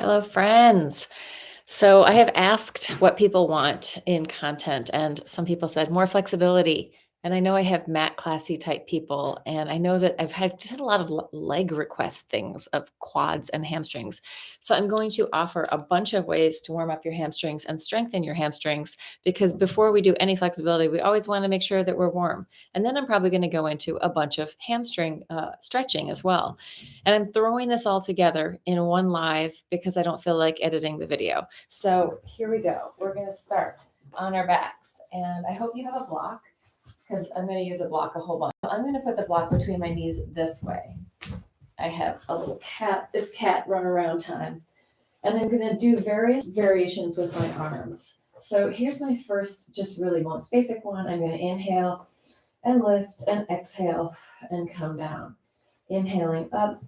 Hello, friends. So I have asked what people want in content, and some people said more flexibility. And I know I have mat classy type people, and I know that I've had just had a lot of leg request things of quads and hamstrings. So I'm going to offer a bunch of ways to warm up your hamstrings and strengthen your hamstrings because before we do any flexibility, we always want to make sure that we're warm. And then I'm probably going to go into a bunch of hamstring stretching as well. And I'm throwing this all together in one live because I don't feel like editing the video. So here we go. We're going to start on our backs. And I hope you have a block because I'm going to use a block a whole bunch. So I'm going to put the block between my knees this way. I have a little cat, it's cat run around time. And I'm going to do various variations with my arms. So here's my first, just really most basic one. I'm going to inhale and lift and exhale and come down. Inhaling up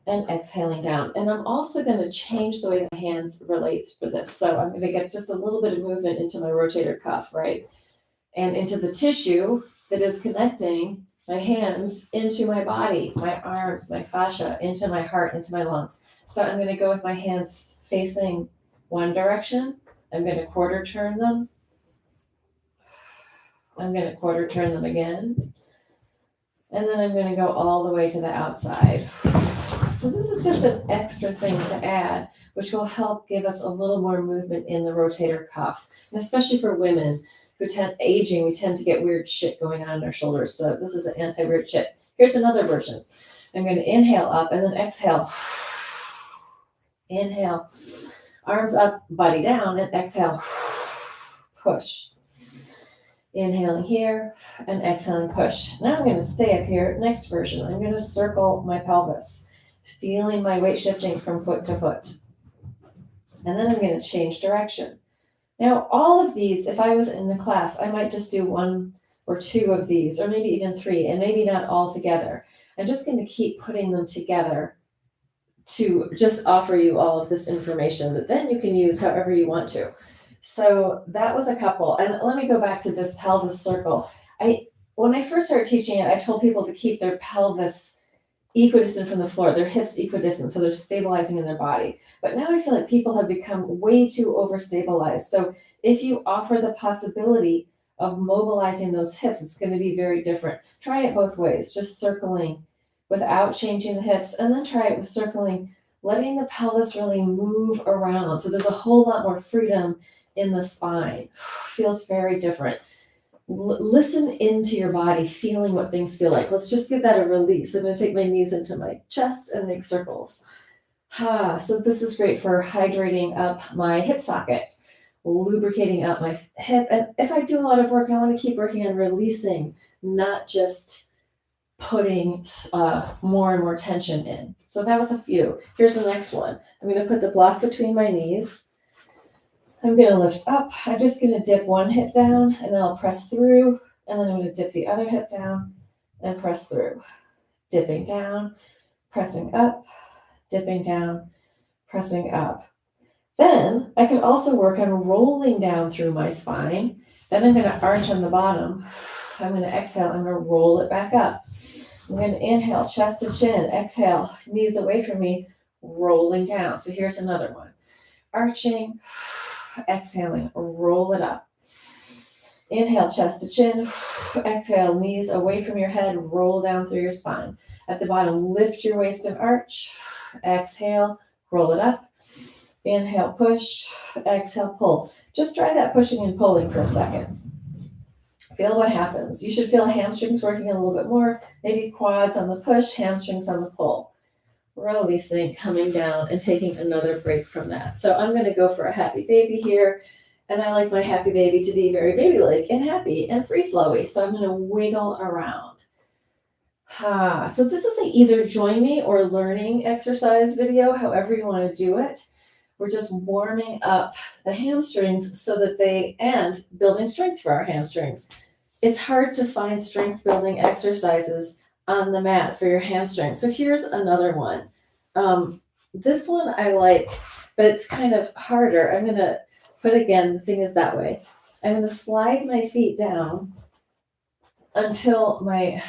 and exhaling down. And I'm also going to change the way my hands relate for this. So I'm going to get just a little bit of movement into my rotator cuff, right? And into the tissue that is connecting my hands into my body, my arms, my fascia, into my heart, into my lungs. So I'm going to go with my hands facing one direction. I'm going to quarter turn them. I'm going to quarter turn them again. And then I'm going to go all the way to the outside. So this is just an extra thing to add, which will help give us a little more movement in the rotator cuff. And especially for women who aging, we tend to get weird shit going on in our shoulders. So this is an anti-weird shit. Here's another version. I'm going to inhale up and then exhale. Inhale, arms up, body down, and exhale. Push. Inhaling here and exhaling, push. Now I'm going to stay up here. Next version, I'm going to circle my pelvis, feeling my weight shifting from foot to foot. And then I'm going to change direction. Now, all of these, if I was in the class, I might just do one or two of these, or maybe even three, and maybe not all together. I'm just going to keep putting them together to just offer you all of this information that then you can use however you want to. So that was a couple. And let me go back to this pelvis circle. When I first started teaching it, I told people to keep their pelvis equidistant from the floor, their hips equidistant, so they're stabilizing in their body. But now I feel like people have become way too overstabilized. So if you offer the possibility of mobilizing those hips, it's going to be very different. Try it both ways, just circling without changing the hips, and then try it with circling, letting the pelvis really move around. So there's a whole lot more freedom in the spine. Feels very different. Listen into your body, feeling what things feel like. Let's just give that a release. I'm going to take my knees into my chest and make circles. So this is great for hydrating up my hip socket, lubricating up my hip. And if I do a lot of work, I want to keep working on releasing, not just putting more and more tension in. So that was a few. Here's the next one. I'm going to put the block between my knees. I'm going to lift up. I'm just going to dip one hip down, and then I'll press through, and then I'm going to dip the other hip down and press through. Dipping down, pressing up, dipping down, pressing up. Then I can also work on rolling down through my spine. Then I'm going to arch on the bottom. I'm going to exhale. I'm going to roll it back up. I'm going to inhale, chest to chin. Exhale, knees away from me, rolling down. So here's another one. Arching, exhaling, roll it up. Inhale, chest to chin. Exhale, knees away from your head, roll down through your spine. At the bottom, lift your waist and arch. Exhale, roll it up. Inhale, push. Exhale, pull. Just try that pushing and pulling for a second. Feel what happens. You should feel hamstrings working a little bit more, maybe quads on the push, hamstrings on the pull. Releasing, coming down, and taking another break from that. So I'm going to go for a happy baby here. And I like my happy baby to be very baby-like and happy and free-flowy. So I'm going to wiggle around. So this is an either join me or learning exercise video, however you want to do it. We're just warming up the hamstrings so that and building strength for our hamstrings. It's hard to find strength building exercises on the mat for your hamstrings. So here's another one. This one I like, but it's kind of harder. I'm going to put again, the thing is that way. I'm going to slide my feet down until my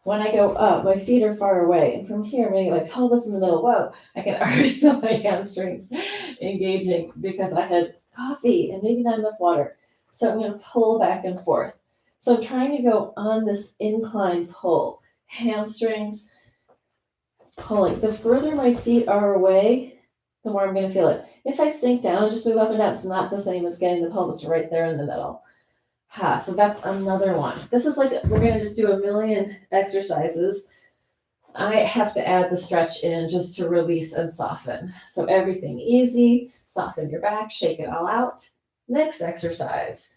When I go up, my feet are far away. And from here, maybe my pelvis in the middle. Whoa, I can already feel my hamstrings engaging because I had coffee and maybe not enough water. So I'm going to pull back and forth. So I'm trying to go on this incline pull. Hamstrings pulling. The further my feet are away, the more I'm going to feel it. If I sink down, just move up and down, it's not the same as getting the pelvis right there in the middle. So that's another one. This is like, we're going to just do a million exercises. I have to add the stretch in just to release and soften. So everything easy, soften your back, shake it all out. Next exercise,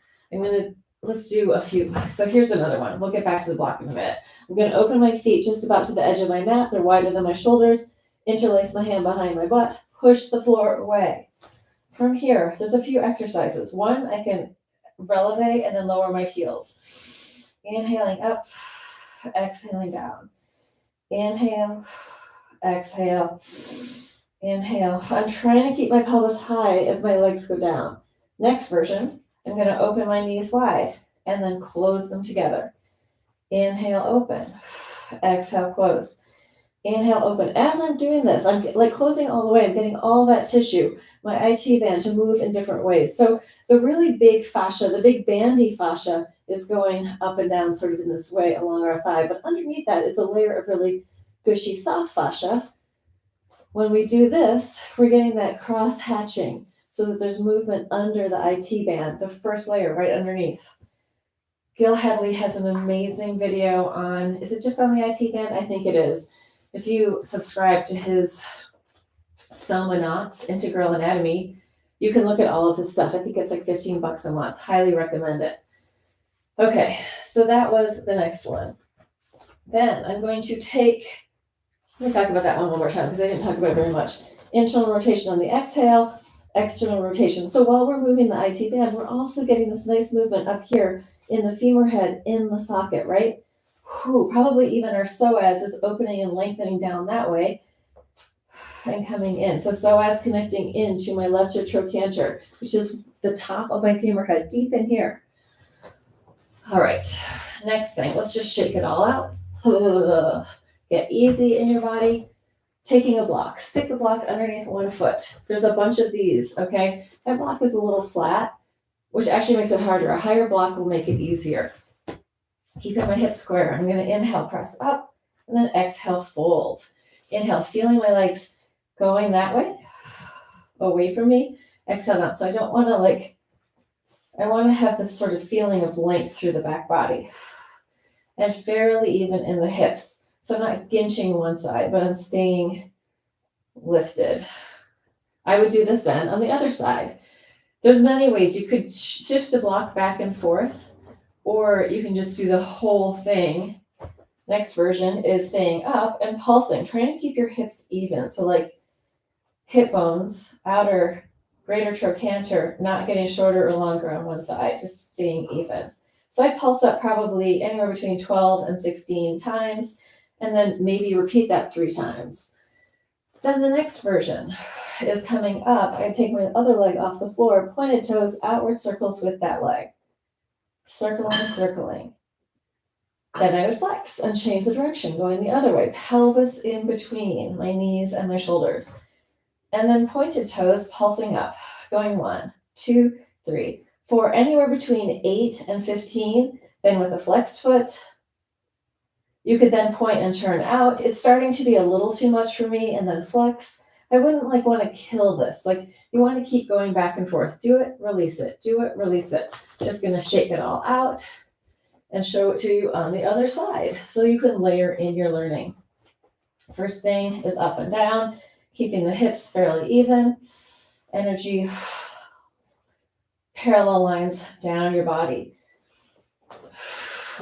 let's do a few. So here's another one. We'll get back to the block in a minute. I'm going to open my feet just about to the edge of my mat. They're wider than my shoulders. Interlace my hand behind my butt. Push the floor away. From here, there's a few exercises. One, I can releve and then lower my heels. Inhaling up, exhaling down. Inhale, exhale, inhale. I'm trying to keep my pelvis high as my legs go down. Next version, I'm going to open my knees wide and then close them together. Inhale, open. Exhale, close. Inhale, open. As I'm doing this, I'm like closing all the way. I'm getting all that tissue, my IT band, to move in different ways. So the really big fascia, the big bandy fascia, is going up and down sort of in this way along our thigh. But underneath that is a layer of really gushy, soft fascia. When we do this, we're getting that cross hatching so that there's movement under the IT band, the first layer right underneath. Gil Hadley has an amazing video on, is it just on the IT band? I think it is. If you subscribe to his Selma Knott's Integral Anatomy, you can look at all of his stuff. I think it's like $15 a month. Highly recommend it. Okay, so that was the next one. Then I'm going to let me talk about that one more time because I didn't talk about it very much. Internal rotation on the exhale, external rotation. So while we're moving the IT band, we're also getting this nice movement up here in the femur head in the socket, right? Probably even our psoas is opening and lengthening down that way and coming in. So psoas connecting into my lesser trochanter, which is the top of my femur head, deep in here. All right, next thing, let's just shake it all out. Get easy in your body. Taking a block, stick the block underneath one foot. There's a bunch of these, okay? That block is a little flat, which actually makes it harder. A higher block will make it easier. Keeping my hips square. I'm going to inhale, press up, and then exhale, fold. Inhale, feeling my legs going that way, away from me. Exhale down. So I don't want to I want to have this sort of feeling of length through the back body. And fairly even in the hips. So I'm not ginching one side, but I'm staying lifted. I would do this then on the other side. There's many ways. You could shift the block back and forth, or you can just do the whole thing. Next version is staying up and pulsing, trying to keep your hips even. So like hip bones, outer, greater trochanter, not getting shorter or longer on one side, just staying even. So I pulse up probably anywhere between 12 and 16 times, and then maybe repeat that 3 times. Then the next version is coming up. I take my other leg off the floor, pointed toes, outward circles with that leg. Circling and circling. Then I would flex and change the direction, going the other way. Pelvis in between my knees and my shoulders. And then pointed toes, pulsing up, going 1, 2, 3, 4, anywhere between 8 and 15. Then with a flexed foot, you could then point and turn out. It's starting to be a little too much for me, and then flex. I wouldn't want to kill this. You want to keep going back and forth. Do it, release it. Do it, release it. Just going to shake it all out and show it to you on the other side so you can layer in your learning. First thing is up and down, keeping the hips fairly even. Energy, parallel lines down your body.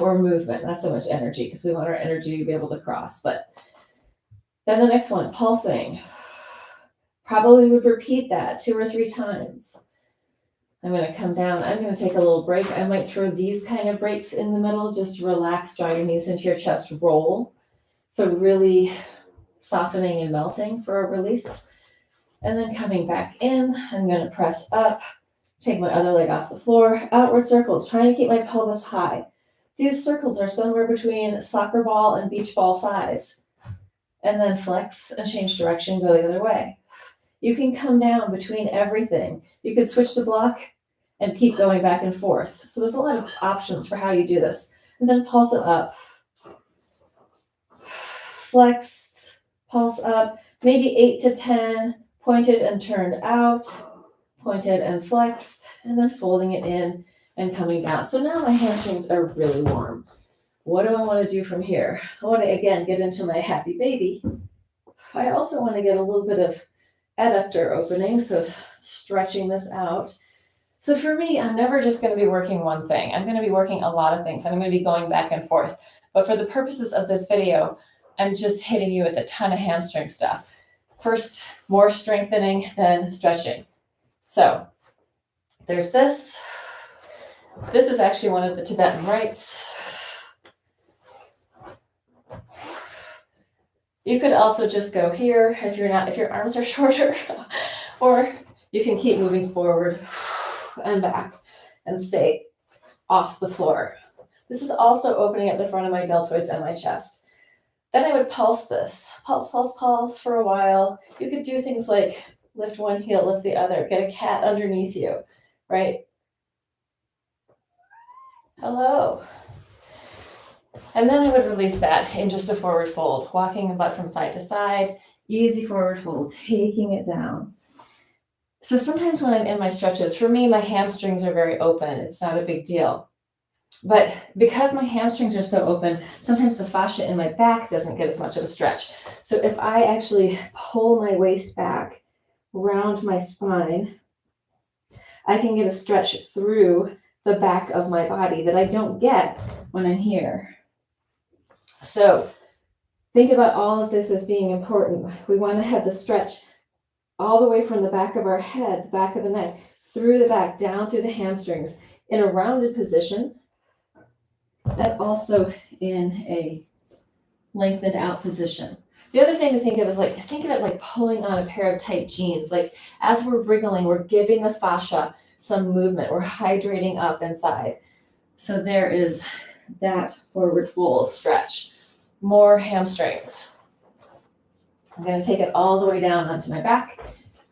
Or movement, not so much energy, because we want our energy to be able to cross. But then the next one, pulsing. Probably would repeat that 2 or 3 times. I'm going to come down. I'm going to take a little break. I might throw these kind of breaks in the middle. Just relax, draw your knees into your chest, roll. So really softening and melting for a release. And then coming back in, I'm going to press up, take my other leg off the floor, outward circles, trying to keep my pelvis high. These circles are somewhere between soccer ball and beach ball size. And then flex and change direction, go the other way. You can come down between everything. You could switch the block and keep going back and forth. So there's a lot of options for how you do this. And then pulse it up. Flex, pulse up, maybe 8 to 10, pointed and turned out, pointed and flexed, and then folding it in and coming down. So now my hamstrings are really warm. What do I want to do from here? I want to, again, get into my happy baby. I also want to get a little bit of adductor opening, so stretching this out. So for me, I'm never just going to be working one thing. I'm going to be working a lot of things. I'm going to be going back and forth. But for the purposes of this video, I'm just hitting you with a ton of hamstring stuff. First, more strengthening, then stretching. So there's this. This is actually one of the Tibetan rites. You could also just go here if your arms are shorter, or you can keep moving forward and back and stay off the floor. This is also opening up the front of my deltoids and my chest. Then I would pulse this. Pulse, pulse, pulse for a while. You could do things like lift one heel, lift the other, get a cat underneath you, right? Hello. And then I would release that in just a forward fold, walking the butt from side to side, easy forward fold, taking it down. So sometimes when I'm in my stretches, for me, my hamstrings are very open. It's not a big deal. But because my hamstrings are so open, sometimes the fascia in my back doesn't get as much of a stretch. So if I actually pull my waist back around my spine, I can get a stretch through the back of my body that I don't get when I'm here. So think about all of this as being important. We want to have the stretch all the way from the back of our head, the back of the neck, through the back, down through the hamstrings, in a rounded position, and also in a lengthened out position. The other thing to think of is think of it like pulling on a pair of tight jeans. Like as we're wriggling, we're giving the fascia some movement. We're hydrating up inside. So there is that forward fold stretch. More hamstrings. I'm going to take it all the way down onto my back.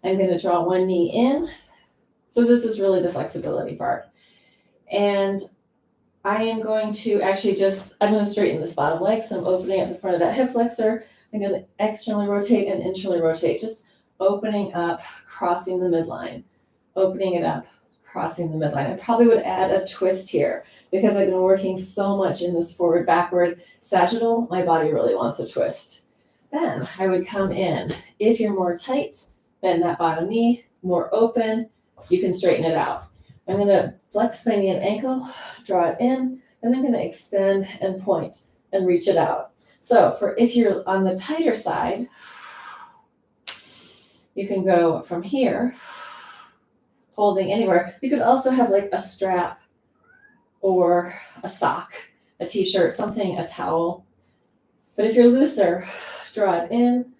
I'm going to draw one knee in. So this is really the flexibility part. And I am going to actually I'm going to straighten this bottom leg. So I'm opening up the front of that hip flexor. I'm going to externally rotate and internally rotate, just opening up, crossing the midline, opening it up, crossing the midline. I probably would add a twist here because I've been working so much in this forward, backward sagittal. My body really wants a twist. Then I would come in. If you're more tight, bend that bottom knee, more open, you can straighten it out. I'm going to flex my knee and ankle, draw it in, then I'm going to extend and point and reach it out. So if you're on the tighter side, you can go from here, holding anywhere. You could also have like a strap or a sock, a t-shirt, something, a towel. But if you're looser, draw it in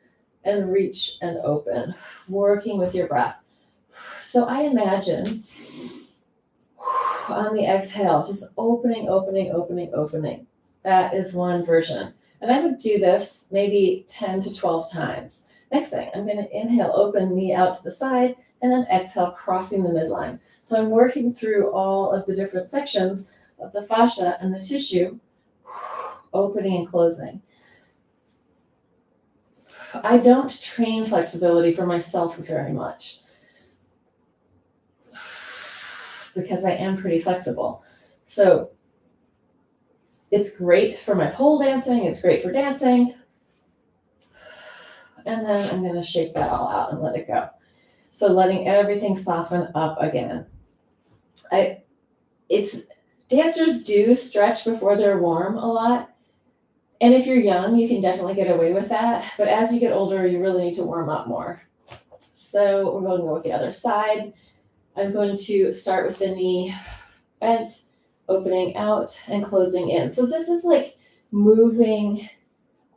and reach and open, working with your breath. So I imagine on the exhale, just opening, opening, opening, opening. That is one version. And I would do this maybe 10 to 12 times. Next thing, I'm going to inhale, open, knee out to the side, and then exhale, crossing the midline. So I'm working through all of the different sections of the fascia and the tissue, opening and closing. I don't train flexibility for myself very much because I am pretty flexible. So it's great for my pole dancing. It's great for dancing. And then I'm going to shake that all out and let it go. So letting everything soften up again. Dancers do stretch before they're warm a lot. And if you're young, you can definitely get away with that. But as you get older, you really need to warm up more. So we're going to go with the other side. I'm going to start with the knee bent, opening out and closing in. So this is like moving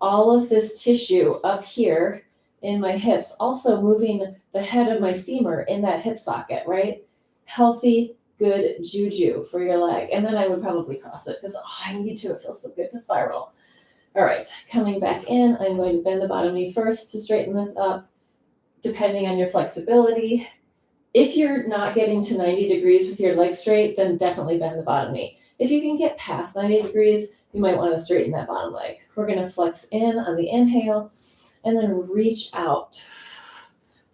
all of this tissue up here in my hips, also moving the head of my femur in that hip socket, right? Healthy, good juju for your leg. And then I would probably cross it because I need to. It feels so good to spiral. All right, coming back in, I'm going to bend the bottom knee first to straighten this up, depending on your flexibility. If you're not getting to 90 degrees with your legs straight, then definitely bend the bottom knee. If you can get past 90 degrees, you might want to straighten that bottom leg. We're going to flex in on the inhale and then reach out,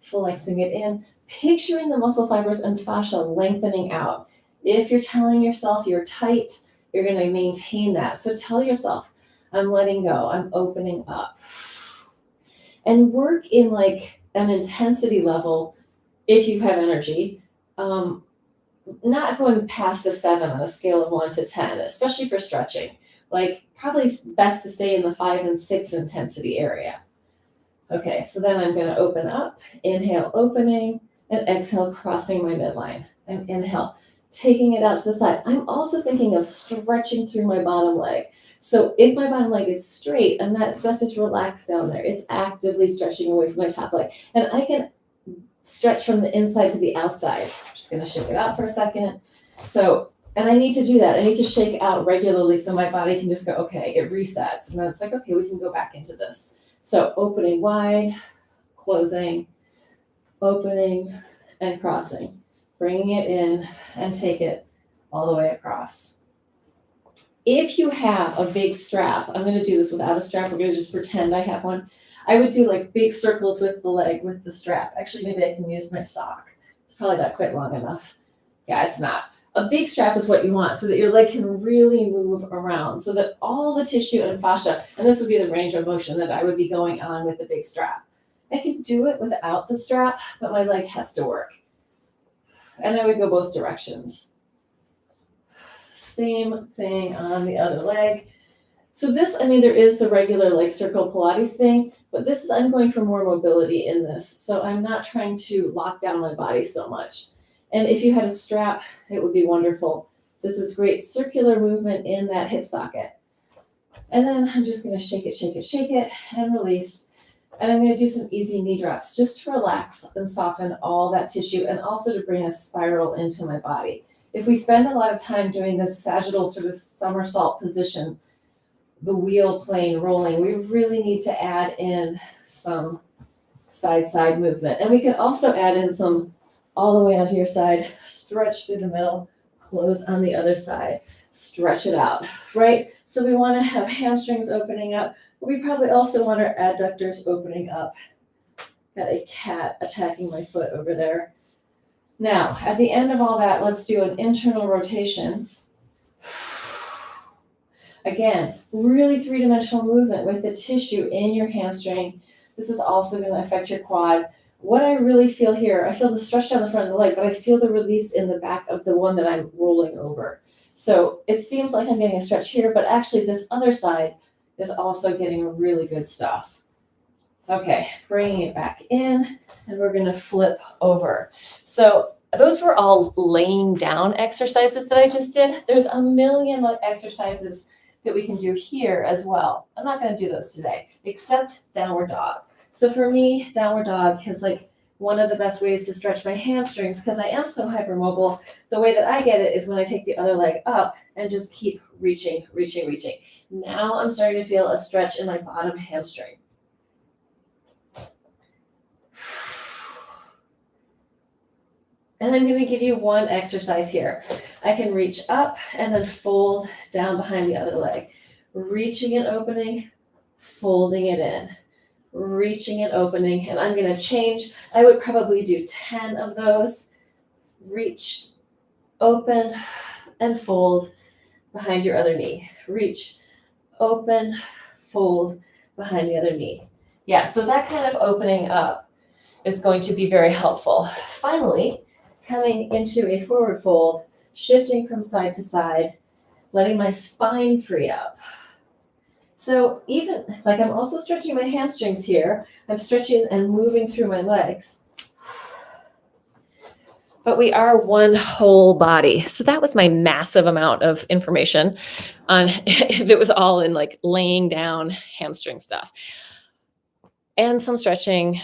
flexing it in, picturing the muscle fibers and fascia lengthening out. If you're telling yourself you're tight, you're going to maintain that. So tell yourself, I'm letting go, I'm opening up. And work in like an intensity level if you have energy, not going past a 7 on a scale of 1 to 10, especially for stretching. Like probably best to stay in the 5 and 6 intensity area. Okay, so then I'm going to open up, inhale, opening, and exhale, crossing my midline. And inhale, taking it out to the side. I'm also thinking of stretching through my bottom leg. So if my bottom leg is straight, it's not just relaxed down there. It's actively stretching away from my top leg. And I can stretch from the inside to the outside. I'm just going to shake it out for a second. So, and I need to do that. I need to shake out regularly so my body can just go, okay, it resets. And then it's like, okay, we can go back into this. So opening wide, closing, opening, and crossing. Bringing it in and take it all the way across. If you have a big strap, I'm going to do this without a strap. We're going to just pretend I have one. I would do like big circles with the leg, with the strap. Actually, maybe I can use my sock. It's probably not quite long enough. Yeah, it's not. A big strap is what you want so that your leg can really move around, so that all the tissue and fascia, and this would be the range of motion that I would be going on with the big strap. I could do it without the strap, but my leg has to work. And I would go both directions. Same thing on the other leg. So this, there is the regular like circle Pilates thing, but this is, I'm going for more mobility in this. So I'm not trying to lock down my body so much. And if you had a strap, it would be wonderful. This is great circular movement in that hip socket. And then I'm just going to shake it, and release. And I'm going to do some easy knee drops just to relax and soften all that tissue, and also to bring a spiral into my body. If we spend a lot of time doing this sagittal sort of somersault position, the wheel plane rolling, we really need to add in some side movement. And we can also add in some all the way onto your side, stretch through the middle, close on the other side, stretch it out, right? So we want to have hamstrings opening up, but we probably also want our adductors opening up. Got a cat attacking my foot over there. Now, at the end of all that, let's do an internal rotation. Again, really three-dimensional movement with the tissue in your hamstring. This is also going to affect your quad. What I really feel here, I feel the stretch down the front of the leg, but I feel the release in the back of the one that I'm rolling over. So it seems like I'm getting a stretch here, but actually this other side is also getting really good stuff. Okay, bringing it back in, and we're going to flip over. So those were all laying down exercises that I just did. There's a million exercises that we can do here as well. I'm not going to do those today, except downward dog. So for me, downward dog is like one of the best ways to stretch my hamstrings because I am so hypermobile. The way that I get it is when I take the other leg up and just keep reaching. Now I'm starting to feel a stretch in my bottom hamstring. And I'm going to give you one exercise here. I can reach up and then fold down behind the other leg. Reaching and opening, folding it in. Reaching and opening, and I'm going to change. I would probably do 10 of those. Reach, open, and fold behind your other knee. Reach, open, fold behind the other knee. Yeah, so that kind of opening up is going to be very helpful. Finally, coming into a forward fold, shifting from side to side, letting my spine free up. So even, like I'm also stretching my hamstrings here. I'm stretching and moving through my legs. But we are one whole body. So that was my massive amount of information on that was all in like laying down hamstring stuff. And some stretching,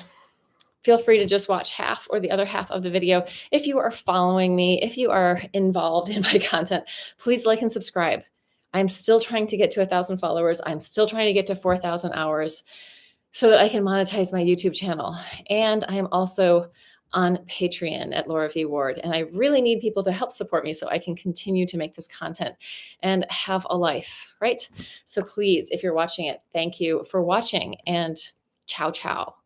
feel free to just watch half or the other half of the video. If you are following me, if you are involved in my content, please like and subscribe. I'm still trying to get to 1,000 followers. I'm still trying to get to 4,000 hours so that I can monetize my YouTube channel. And I am also on Patreon at Laura V. Ward. And I really need people to help support me so I can continue to make this content and have a life, right? So please, if you're watching it, thank you for watching, and ciao, ciao.